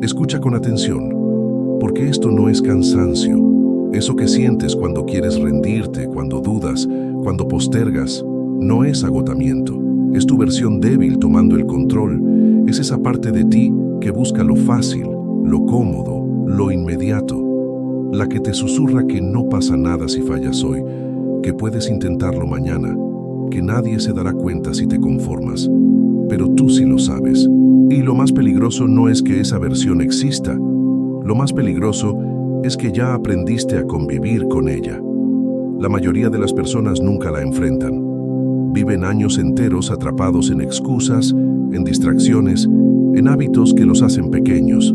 Escucha con atención, porque esto no es cansancio. Eso que sientes cuando quieres rendirte, cuando dudas, cuando postergas, no es agotamiento. Es tu versión débil tomando el control. Es esa parte de ti que busca lo fácil, lo cómodo, lo inmediato. La que te susurra que no pasa nada si fallas hoy, que puedes intentarlo mañana, que nadie se dará cuenta si te conformas. Pero tú sí lo sabes. Y lo más peligroso no es que esa versión exista. Lo más peligroso es que ya aprendiste a convivir con ella. La mayoría de las personas nunca la enfrentan. Viven años enteros atrapados en excusas, en distracciones, en hábitos que los hacen pequeños.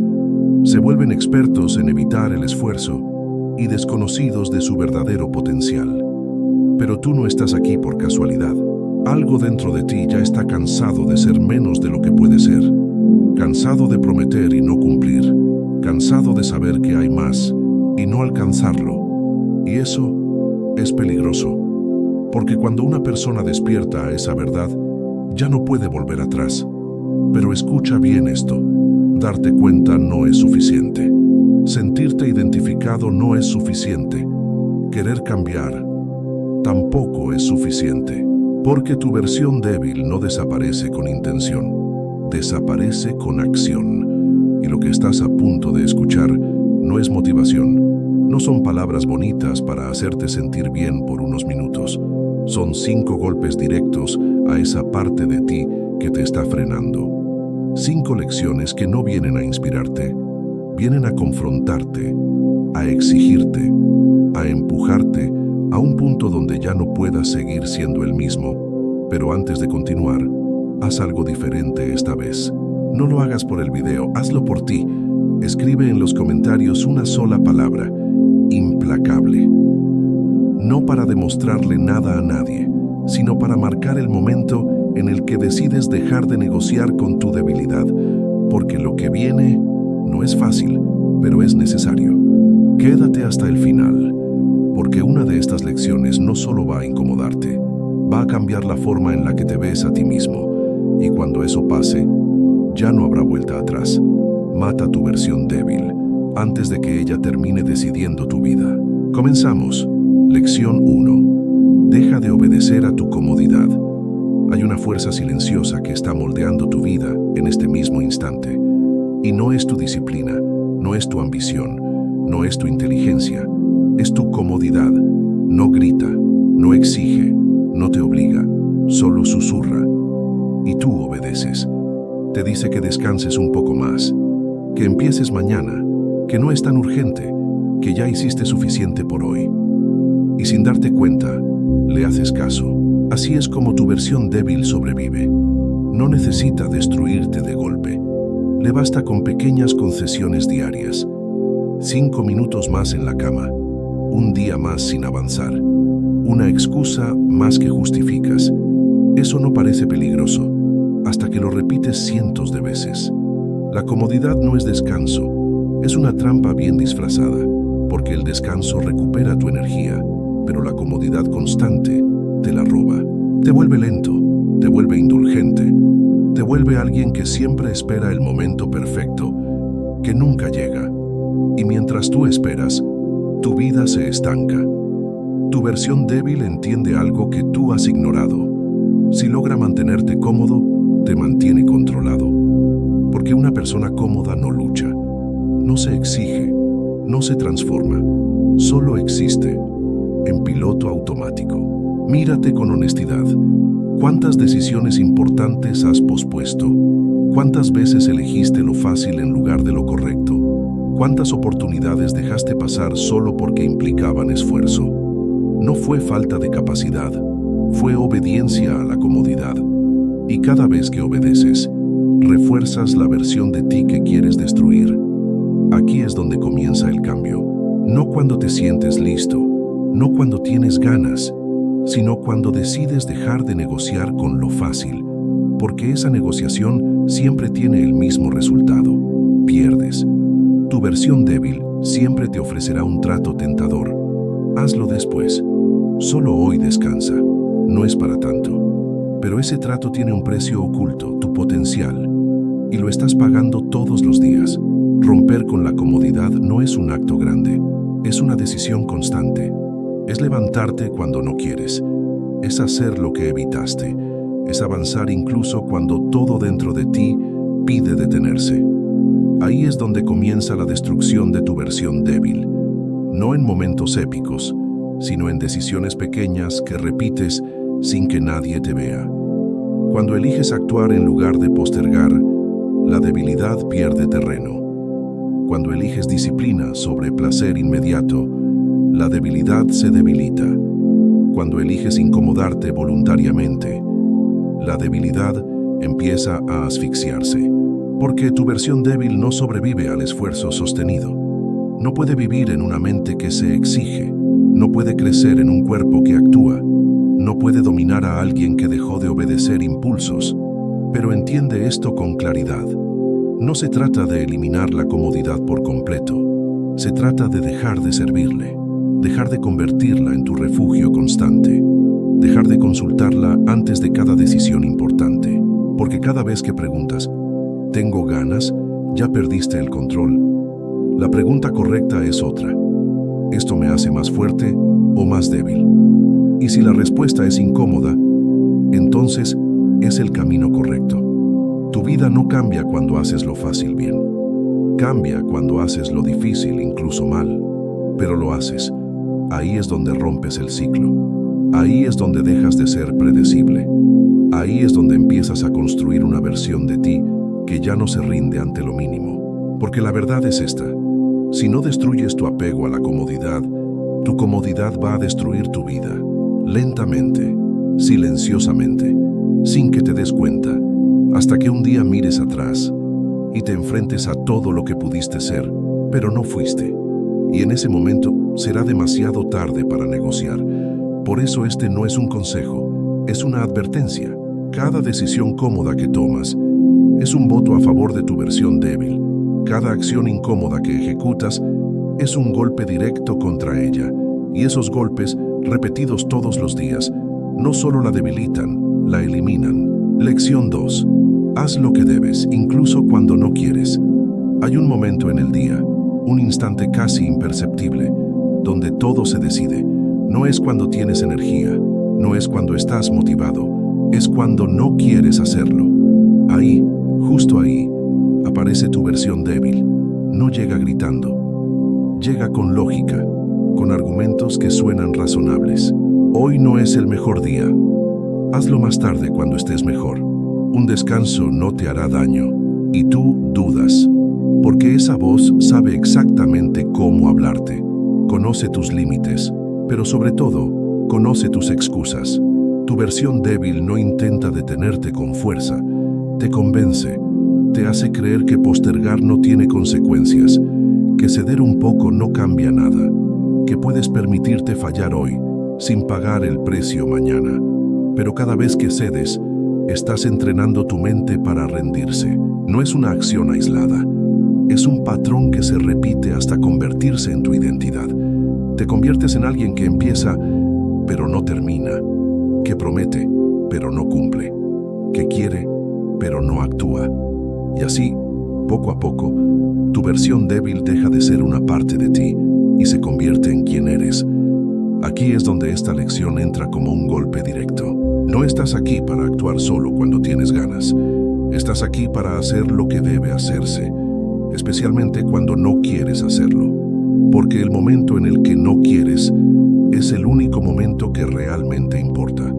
Se vuelven expertos en evitar el esfuerzo y desconocidos de su verdadero potencial. Pero tú no estás aquí por casualidad. Algo dentro de ti ya está cansado de ser menos de lo que puede ser. Cansado de prometer y no cumplir. Cansado de saber que hay más y no alcanzarlo. Y eso es peligroso. Porque cuando una persona despierta a esa verdad, ya no puede volver atrás. Pero escucha bien esto. Darte cuenta no es suficiente. Sentirte identificado no es suficiente. Querer cambiar tampoco es suficiente. Porque tu versión débil no desaparece con intención. Desaparece con acción. Y lo que estás a punto de escuchar no es motivación. No son palabras bonitas para hacerte sentir bien por unos minutos. Son 5 golpes directos a esa parte de ti que te está frenando. 5 lecciones que no vienen a inspirarte, vienen a confrontarte, a exigirte, a empujarte a un punto donde ya no puedas seguir siendo el mismo. Pero antes de continuar, haz algo diferente esta vez. No lo hagas por el video, hazlo por ti. Escribe en los comentarios una sola palabra: implacable. No para demostrarle nada a nadie, sino para marcar el momento en el que decides dejar de negociar con tu debilidad, porque lo que viene no es fácil, pero es necesario. Quédate hasta el final, porque una de estas lecciones no solo va a incomodarte, va a cambiar la forma en la que te ves a ti mismo, y cuando eso pase, ya no habrá vuelta atrás. Mata tu versión débil antes de que ella termine decidiendo tu vida. Comenzamos. Lección 1. Deja de obedecer a tu comodidad. Hay una fuerza silenciosa que está moldeando tu vida en este mismo instante. Y no es tu disciplina, no es tu ambición, no es tu inteligencia, es tu comodidad. No grita, no exige, no te obliga, solo susurra. Y tú obedeces. Te dice que descanses un poco más, que empieces mañana, que no es tan urgente, que ya hiciste suficiente por hoy. Y sin darte cuenta, le haces caso. Así es como tu versión débil sobrevive. No necesita destruirte de golpe. Le basta con pequeñas concesiones diarias. 5 minutos más en la cama, un día más sin avanzar, una excusa más que justificas. Eso no parece peligroso, hasta que lo repites cientos de veces. La comodidad no es descanso, es una trampa bien disfrazada, porque el descanso recupera tu energía, pero la comodidad constante te la roba. Te vuelve lento, te vuelve indulgente, te vuelve alguien que siempre espera el momento perfecto, que nunca llega. Y mientras tú esperas, tu vida se estanca. Tu versión débil entiende algo que tú has ignorado. Si logra mantenerte cómodo, te mantiene controlado. Porque una persona cómoda no lucha, no se exige, no se transforma, solo existe, en piloto automático. Mírate con honestidad. ¿Cuántas decisiones importantes has pospuesto? ¿Cuántas veces elegiste lo fácil en lugar de lo correcto? ¿Cuántas oportunidades dejaste pasar solo porque implicaban esfuerzo? No fue falta de capacidad, fue obediencia a la comodidad. Y cada vez que obedeces, refuerzas la versión de ti que quieres destruir. Aquí es donde comienza el cambio. No cuando te sientes listo, no cuando tienes ganas, sino cuando decides dejar de negociar con lo fácil, porque esa negociación siempre tiene el mismo resultado: pierdes. Tu versión débil siempre te ofrecerá un trato tentador. Hazlo después. Solo hoy descansa. No es para tanto. Pero ese trato tiene un precio oculto, tu potencial, y lo estás pagando todos los días. Romper con la comodidad no es un acto grande, es una decisión constante. Es levantarte cuando no quieres, es hacer lo que evitaste, es avanzar incluso cuando todo dentro de ti pide detenerse. Ahí es donde comienza la destrucción de tu versión débil, no en momentos épicos, sino en decisiones pequeñas que repites sin que nadie te vea. Cuando eliges actuar en lugar de postergar, la debilidad pierde terreno. Cuando eliges disciplina sobre placer inmediato, la debilidad se debilita. Cuando eliges incomodarte voluntariamente, la debilidad empieza a asfixiarse. Porque tu versión débil no sobrevive al esfuerzo sostenido. No puede vivir en una mente que se exige. No puede crecer en un cuerpo que actúa. No puede dominar a alguien que dejó de obedecer impulsos. Pero entiende esto con claridad. No se trata de eliminar la comodidad por completo. Se trata de dejar de servirle. Dejar de convertirla en tu refugio constante. Dejar de consultarla antes de cada decisión importante. Porque cada vez que preguntas, ¿tengo ganas?, ya perdiste el control. La pregunta correcta es otra. ¿Esto me hace más fuerte o más débil? Y si la respuesta es incómoda, entonces es el camino correcto. Tu vida no cambia cuando haces lo fácil bien. Cambia cuando haces lo difícil, incluso mal. Pero lo haces. Ahí es donde rompes el ciclo. Ahí es donde dejas de ser predecible. Ahí es donde empiezas a construir una versión de ti que ya no se rinde ante lo mínimo. Porque la verdad es esta: si no destruyes tu apego a la comodidad, tu comodidad va a destruir tu vida, lentamente, silenciosamente, sin que te des cuenta, hasta que un día mires atrás y te enfrentes a todo lo que pudiste ser, pero no fuiste. Y en ese momento será demasiado tarde para negociar. Por eso este no es un consejo, es una advertencia. Cada decisión cómoda que tomas es un voto a favor de tu versión débil. Cada acción incómoda que ejecutas es un golpe directo contra ella. Y esos golpes, repetidos todos los días, no solo la debilitan, la eliminan. Lección 2. Haz lo que debes, incluso cuando no quieres. Hay un momento en el día, un instante casi imperceptible, donde todo se decide. No es cuando tienes energía, no es cuando estás motivado, es cuando no quieres hacerlo. Ahí, justo ahí, aparece tu versión débil. No llega gritando, llega con lógica, con argumentos que suenan razonables. Hoy no es el mejor día. Hazlo más tarde cuando estés mejor. Un descanso no te hará daño. Y tú dudas, porque esa voz sabe exactamente cómo hablarte. Conoce tus límites, pero sobre todo, conoce tus excusas. Tu versión débil no intenta detenerte con fuerza. Te convence, te hace creer que postergar no tiene consecuencias, que ceder un poco no cambia nada, que puedes permitirte fallar hoy, sin pagar el precio mañana. Pero cada vez que cedes, estás entrenando tu mente para rendirse. No es una acción aislada, es un patrón que se repite hasta convertirse en tu identidad. Te conviertes en alguien que empieza, pero no termina, que promete, pero no cumple, que quiere, pero no actúa. Y así, poco a poco, tu versión débil deja de ser una parte de ti y se convierte en quien eres. Aquí es donde esta lección entra como un golpe directo. No estás aquí para actuar solo cuando tienes ganas. Estás aquí para hacer lo que debe hacerse, especialmente cuando no quieres hacerlo. Porque el momento en el que no quieres es el único momento que realmente importa.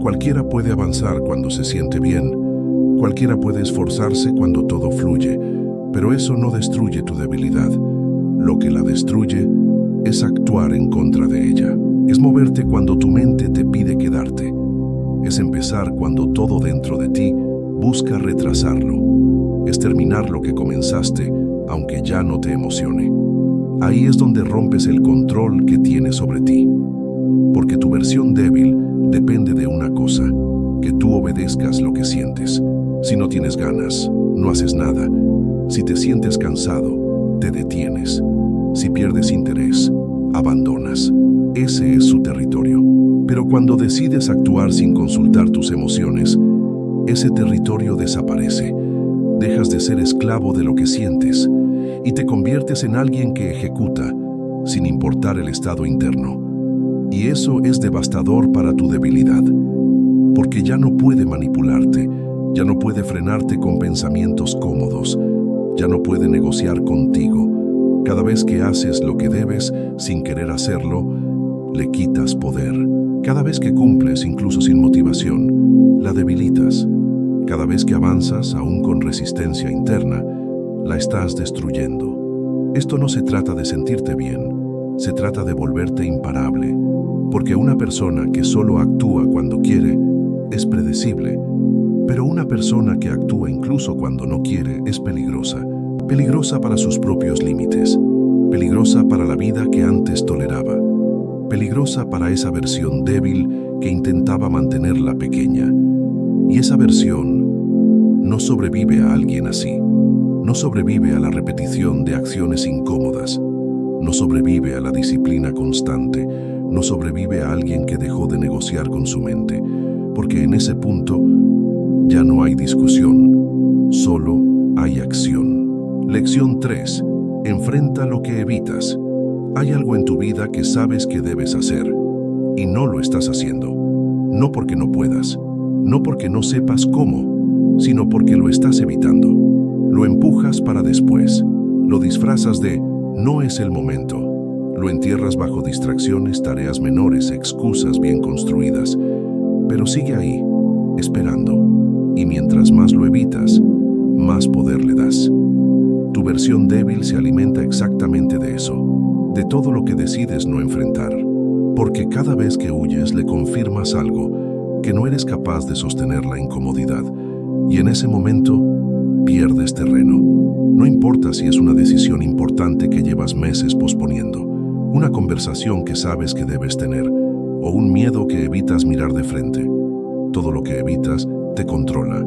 Cualquiera puede avanzar cuando se siente bien. Cualquiera puede esforzarse cuando todo fluye, pero eso no destruye tu debilidad. Lo que la destruye es actuar en contra de ella. Es moverte cuando tu mente te pide quedarte. Es empezar cuando todo dentro de ti busca retrasarlo. Es terminar lo que comenzaste, aunque ya no te emocione. Ahí es donde rompes el control que tienes sobre ti. Porque tu versión débil depende de una cosa: que tú obedezcas lo que sientes. Si no tienes ganas, no haces nada. Si te sientes cansado, te detienes. Si pierdes interés, abandonas. Ese es su territorio. Pero cuando decides actuar sin consultar tus emociones, ese territorio desaparece. Dejas de ser esclavo de lo que sientes y te conviertes en alguien que ejecuta, sin importar el estado interno. Y eso es devastador para tu debilidad, porque ya no puede manipularte, ya no puede frenarte con pensamientos cómodos, ya no puede negociar contigo. Cada vez que haces lo que debes, sin querer hacerlo, le quitas poder. Cada vez que cumples, incluso sin motivación, la debilitas. Cada vez que avanzas, aún con resistencia interna, la estás destruyendo. Esto no se trata de sentirte bien, se trata de volverte imparable, porque una persona que solo actúa cuando quiere es predecible, pero una persona que actúa incluso cuando no quiere es peligrosa. Peligrosa para sus propios límites, peligrosa para la vida que antes toleraba, peligrosa para esa versión débil que intentaba mantenerla pequeña. Y esa versión no sobrevive a alguien así, no sobrevive a la repetición de acciones incómodas, no sobrevive a la disciplina constante, no sobrevive a alguien que dejó de negociar con su mente, porque en ese punto ya no hay discusión, solo hay acción. Lección 3. Enfrenta lo que evitas. Hay algo en tu vida que sabes que debes hacer y no lo estás haciendo. No porque no puedas, no porque no sepas cómo, sino porque lo estás evitando. Lo empujas para después, lo disfrazas de no es el momento, lo entierras bajo distracciones, tareas menores, excusas bien construidas, pero sigue ahí, esperando, y mientras más lo evitas, más poder le das. Tu versión débil se alimenta exactamente de eso, de todo lo que decides no enfrentar, porque cada vez que huyes le confirmas algo, que no eres capaz de sostener la incomodidad, y en ese momento pierdes terreno. No importa si es una decisión importante que llevas meses posponiendo, una conversación que sabes que debes tener, o un miedo que evitas mirar de frente. Todo lo que evitas te controla,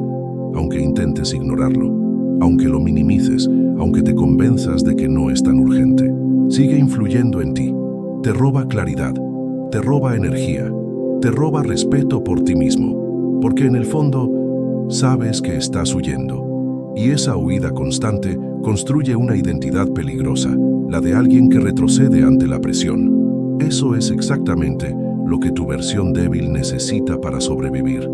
aunque intentes ignorarlo, aunque lo minimices, aunque te convenzas de que no es tan urgente. Sigue influyendo en ti, te roba claridad, te roba energía, te roba respeto por ti mismo, porque en el fondo sabes que estás huyendo. Y esa huida constante construye una identidad peligrosa, la de alguien que retrocede ante la presión. Eso es exactamente lo que tu versión débil necesita para sobrevivir.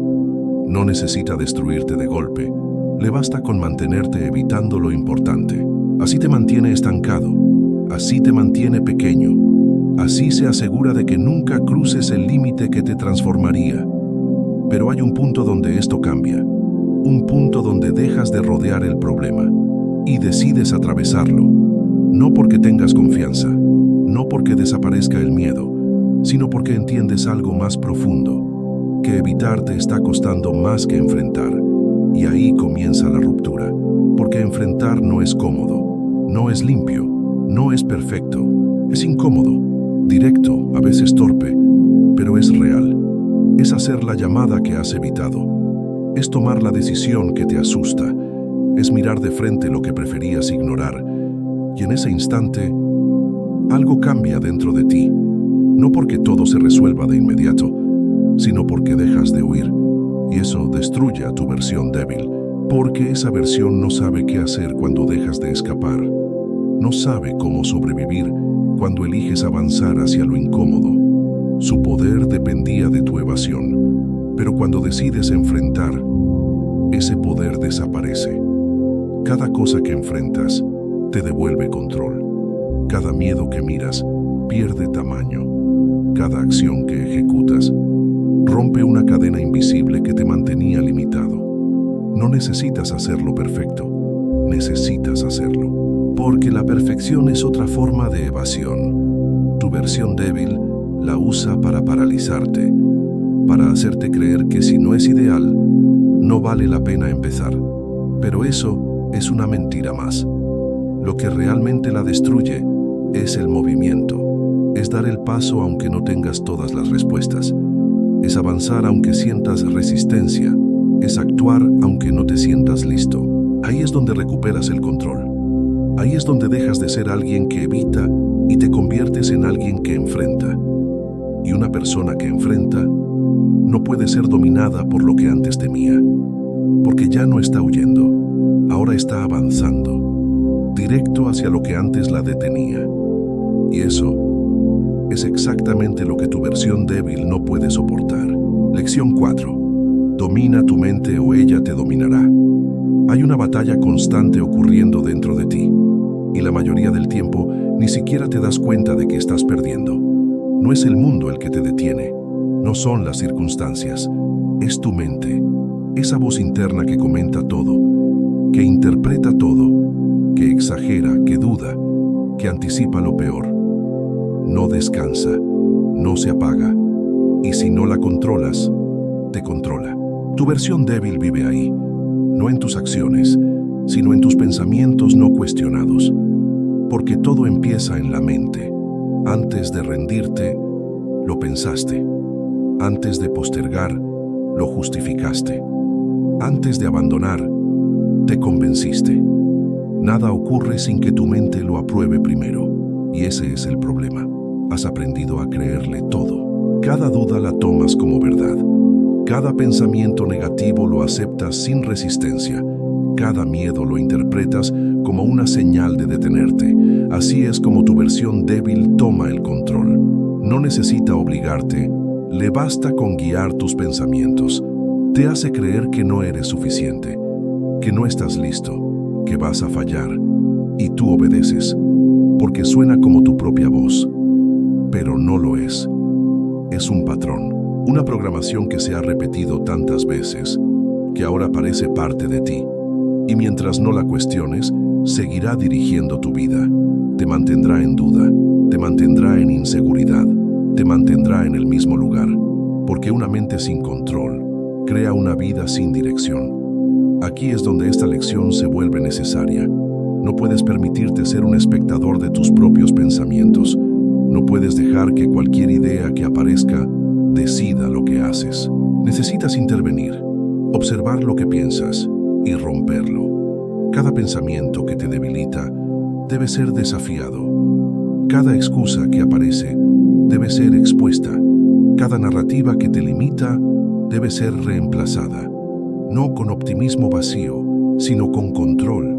No necesita destruirte de golpe, le basta con mantenerte evitando lo importante. Así te mantiene estancado, así te mantiene pequeño, así se asegura de que nunca cruces el límite que te transformaría. Pero hay un punto donde esto cambia, un punto donde dejas de rodear el problema y decides atravesarlo, no porque tengas confianza, no porque desaparezca el miedo, sino porque entiendes algo más profundo, que evitar te está costando más que enfrentar, y ahí comienza la ruptura, porque enfrentar no es cómodo, no es limpio, no es perfecto, es incómodo, directo, a veces torpe, pero es real. Es hacer la llamada que has evitado, es tomar la decisión que te asusta, es mirar de frente lo que preferías ignorar, y en ese instante, algo cambia dentro de ti, no porque todo se resuelva de inmediato, sino porque dejas de huir, y eso destruye a tu versión débil, porque esa versión no sabe qué hacer cuando dejas de escapar, no sabe cómo sobrevivir cuando eliges avanzar hacia lo incómodo. Su poder dependía de tu evasión, pero cuando decides enfrentar, ese poder desaparece. Cada cosa que enfrentas te devuelve control. Cada miedo que miras pierde tamaño. Cada acción que ejecutas rompe una cadena invisible que te mantenía limitado. No necesitas hacerlo perfecto, necesitas hacerlo. Porque la perfección es otra forma de evasión. Tu versión débil la usa para paralizarte, para hacerte creer que si no es ideal, no vale la pena empezar. Pero eso es una mentira más. Lo que realmente la destruye es el movimiento, es dar el paso aunque no tengas todas las respuestas, es avanzar aunque sientas resistencia, es actuar aunque no te sientas listo. Ahí es donde recuperas el control. Ahí es donde dejas de ser alguien que evita y te conviertes en alguien que enfrenta. Y una persona que enfrenta no puede ser dominada por lo que antes temía, porque ya no está huyendo, ahora está avanzando. directo hacia lo que antes la detenía. Y eso es exactamente lo que tu versión débil no puede soportar. Lección 4. Domina tu mente o ella te dominará. Hay una batalla constante ocurriendo dentro de ti, y la mayoría del tiempo ni siquiera te das cuenta de que estás perdiendo. No es el mundo el que te detiene, no son las circunstancias, es tu mente, esa voz interna que comenta todo, que interpreta todo, que exagera, que duda, que anticipa lo peor. No descansa, no se apaga, y si no la controlas, te controla. Tu versión débil vive ahí, no en tus acciones, sino en tus pensamientos no cuestionados, porque todo empieza en la mente. Antes de rendirte, lo pensaste. Antes de postergar, lo justificaste. Antes de abandonar, te convenciste. Nada ocurre sin que tu mente lo apruebe primero, y ese es el problema. Has aprendido a creerle todo. Cada duda la tomas como verdad. Cada pensamiento negativo lo aceptas sin resistencia. Cada miedo lo interpretas como una señal de detenerte. Así es como tu versión débil toma el control. No necesita obligarte, le basta con guiar tus pensamientos. Te hace creer que no eres suficiente, que no estás listo, que vas a fallar, y tú obedeces, porque suena como tu propia voz. Pero no lo es. Es un patrón. Una programación que se ha repetido tantas veces, que ahora parece parte de ti. Y mientras no la cuestiones, seguirá dirigiendo tu vida. Te mantendrá en duda, te mantendrá en inseguridad, te mantendrá en el mismo lugar. Porque una mente sin control crea una vida sin dirección. Aquí es donde esta lección se vuelve necesaria. No puedes permitirte ser un espectador de tus propios pensamientos. No puedes dejar que cualquier idea que aparezca decida lo que haces. Necesitas intervenir, observar lo que piensas y romperlo. Cada pensamiento que te debilita debe ser desafiado. Cada excusa que aparece debe ser expuesta. Cada narrativa que te limita debe ser reemplazada. No con optimismo vacío, sino con control.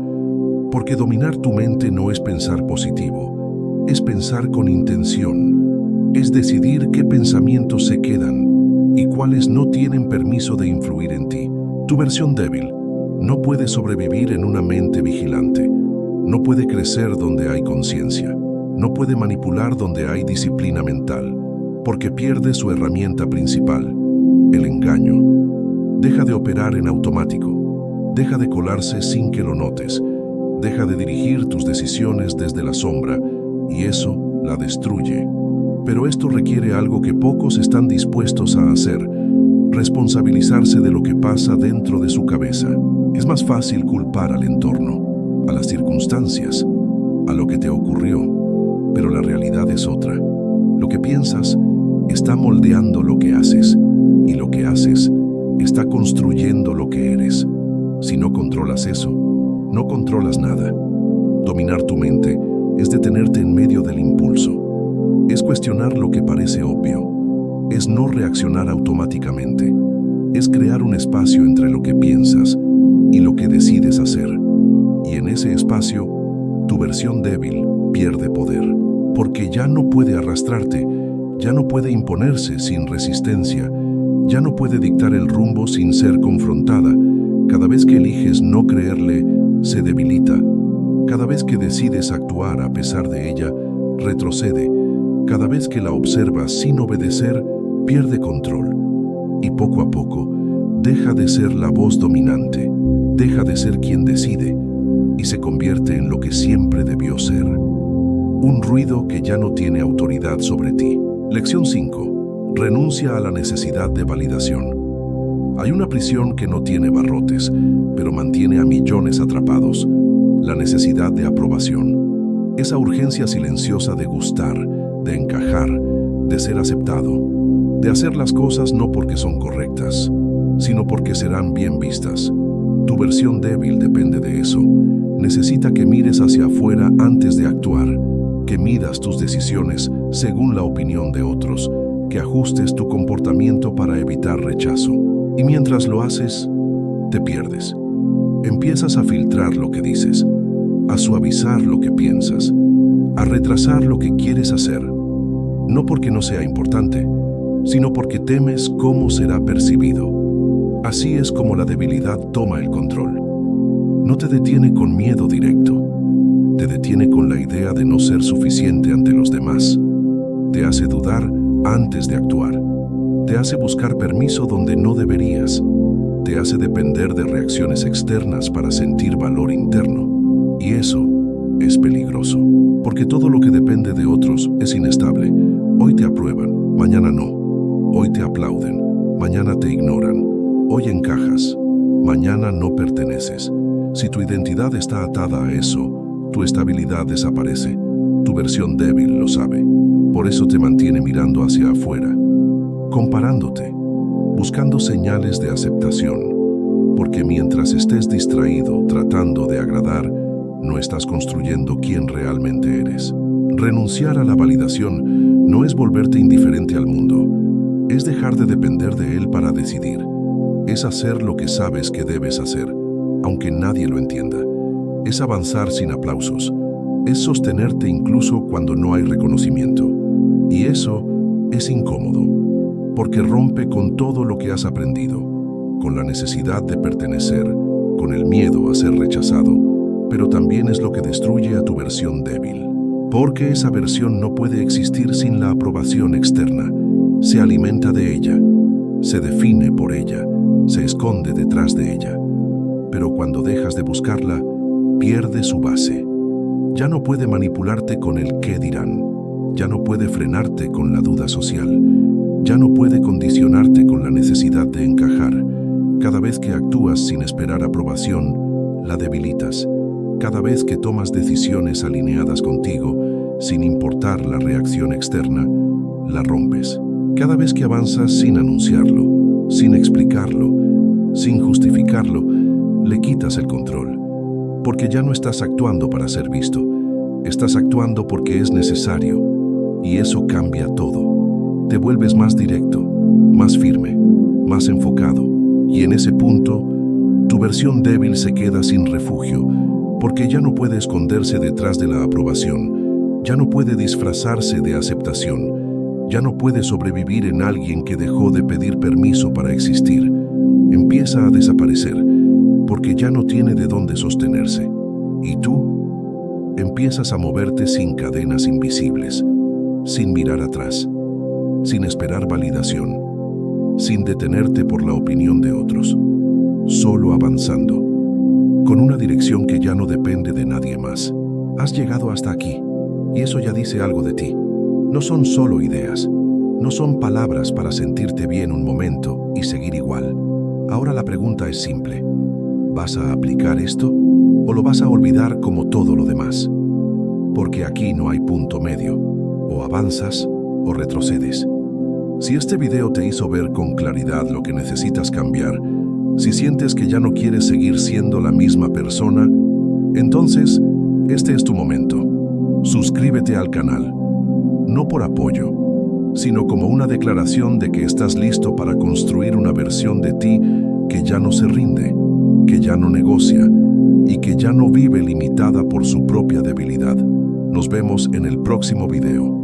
Porque dominar tu mente no es pensar positivo, es pensar con intención. Es decidir qué pensamientos se quedan y cuáles no tienen permiso de influir en ti. Tu versión débil no puede sobrevivir en una mente vigilante. No puede crecer donde hay conciencia. No puede manipular donde hay disciplina mental, porque pierde su herramienta principal, el engaño. Deja de operar en automático. Deja de colarse sin que lo notes. Deja de dirigir tus decisiones desde la sombra, y eso la destruye. Pero esto requiere algo que pocos están dispuestos a hacer: responsabilizarse de lo que pasa dentro de su cabeza. Es más fácil culpar al entorno, a las circunstancias, a lo que te ocurrió, pero la realidad es otra. Lo que piensas está moldeando lo que haces, y lo que haces está construyendo lo que eres. Si no controlas eso, no controlas nada. Dominar tu mente es detenerte en medio del impulso. Es cuestionar lo que parece obvio. Es no reaccionar automáticamente. Es crear un espacio entre lo que piensas y lo que decides hacer. Y en ese espacio, tu versión débil pierde poder. Porque ya no puede arrastrarte, ya no puede imponerse sin resistencia, ya no puede dictar el rumbo sin ser confrontada. Cada vez que eliges no creerle, se debilita. Cada vez que decides actuar a pesar de ella, retrocede. Cada vez que la observas sin obedecer, pierde control. Y poco a poco, deja de ser la voz dominante, deja de ser quien decide, y se convierte en lo que siempre debió ser: un ruido que ya no tiene autoridad sobre ti. Lección 5. Renuncia a la necesidad de validación. Hay una prisión que no tiene barrotes, pero mantiene a millones atrapados: la necesidad de aprobación. Esa urgencia silenciosa de gustar, de encajar, de ser aceptado, de hacer las cosas no porque son correctas, sino porque serán bien vistas. Tu versión débil depende de eso. Necesita que mires hacia afuera antes de actuar, que midas tus decisiones según la opinión de otros, que ajustes tu comportamiento para evitar rechazo. Y mientras lo haces, te pierdes. Empiezas a filtrar lo que dices, a suavizar lo que piensas, a retrasar lo que quieres hacer, no porque no sea importante, sino porque temes cómo será percibido. Así es como la debilidad toma el control. No te detiene con miedo directo, te detiene con la idea de no ser suficiente ante los demás. Te hace dudar antes de actuar, te hace buscar permiso donde no deberías, te hace depender de reacciones externas para sentir valor interno. Y eso es peligroso, porque todo lo que depende de otros es inestable. Hoy te aprueban, mañana no. Hoy te aplauden, mañana te ignoran. Hoy encajas, mañana no perteneces. Si tu identidad está atada a eso, tu estabilidad desaparece. Tu versión débil lo sabe. Por eso te mantiene mirando hacia afuera, comparándote, buscando señales de aceptación. Porque mientras estés distraído tratando de agradar, no estás construyendo quién realmente eres. Renunciar a la validación no es volverte indiferente al mundo, es dejar de depender de él para decidir. Es hacer lo que sabes que debes hacer, aunque nadie lo entienda. Es avanzar sin aplausos. Es sostenerte incluso cuando no hay reconocimiento. Y eso es incómodo, porque rompe con todo lo que has aprendido, con la necesidad de pertenecer, con el miedo a ser rechazado, pero también es lo que destruye a tu versión débil. Porque esa versión no puede existir sin la aprobación externa. Se alimenta de ella, se define por ella, se esconde detrás de ella. Pero cuando dejas de buscarla, pierde su base. Ya no puede manipularte con el qué dirán, ya no puede frenarte con la duda social, ya no puede condicionarte con la necesidad de encajar. Cada vez que actúas sin esperar aprobación, la debilitas. Cada vez que tomas decisiones alineadas contigo, sin importar la reacción externa, la rompes. Cada vez que avanzas sin anunciarlo, sin explicarlo, sin justificarlo, le quitas el control. Porque ya no estás actuando para ser visto, estás actuando porque es necesario, y eso cambia todo. Te vuelves más directo, más firme, más enfocado, y en ese punto, tu versión débil se queda sin refugio, porque ya no puede esconderse detrás de la aprobación, ya no puede disfrazarse de aceptación, ya no puede sobrevivir en alguien que dejó de pedir permiso para existir. Empieza a desaparecer, porque ya no tiene de dónde sostenerse. Y tú empiezas a moverte sin cadenas invisibles, sin mirar atrás, sin esperar validación, sin detenerte por la opinión de otros, solo avanzando, con una dirección que ya no depende de nadie más. Has llegado hasta aquí, y eso ya dice algo de ti. No son solo ideas, no son palabras para sentirte bien un momento y seguir igual. Ahora la pregunta es simple. ¿Vas a aplicar esto o lo vas a olvidar como todo lo demás? Porque aquí no hay punto medio. O avanzas o retrocedes. Si este video te hizo ver con claridad lo que necesitas cambiar, si sientes que ya no quieres seguir siendo la misma persona, entonces este es tu momento. Suscríbete al canal, no por apoyo, sino como una declaración de que estás listo para construir una versión de ti que ya no se rinde, que ya no negocia y que ya no vive limitada por su propia debilidad. Nos vemos en el próximo video.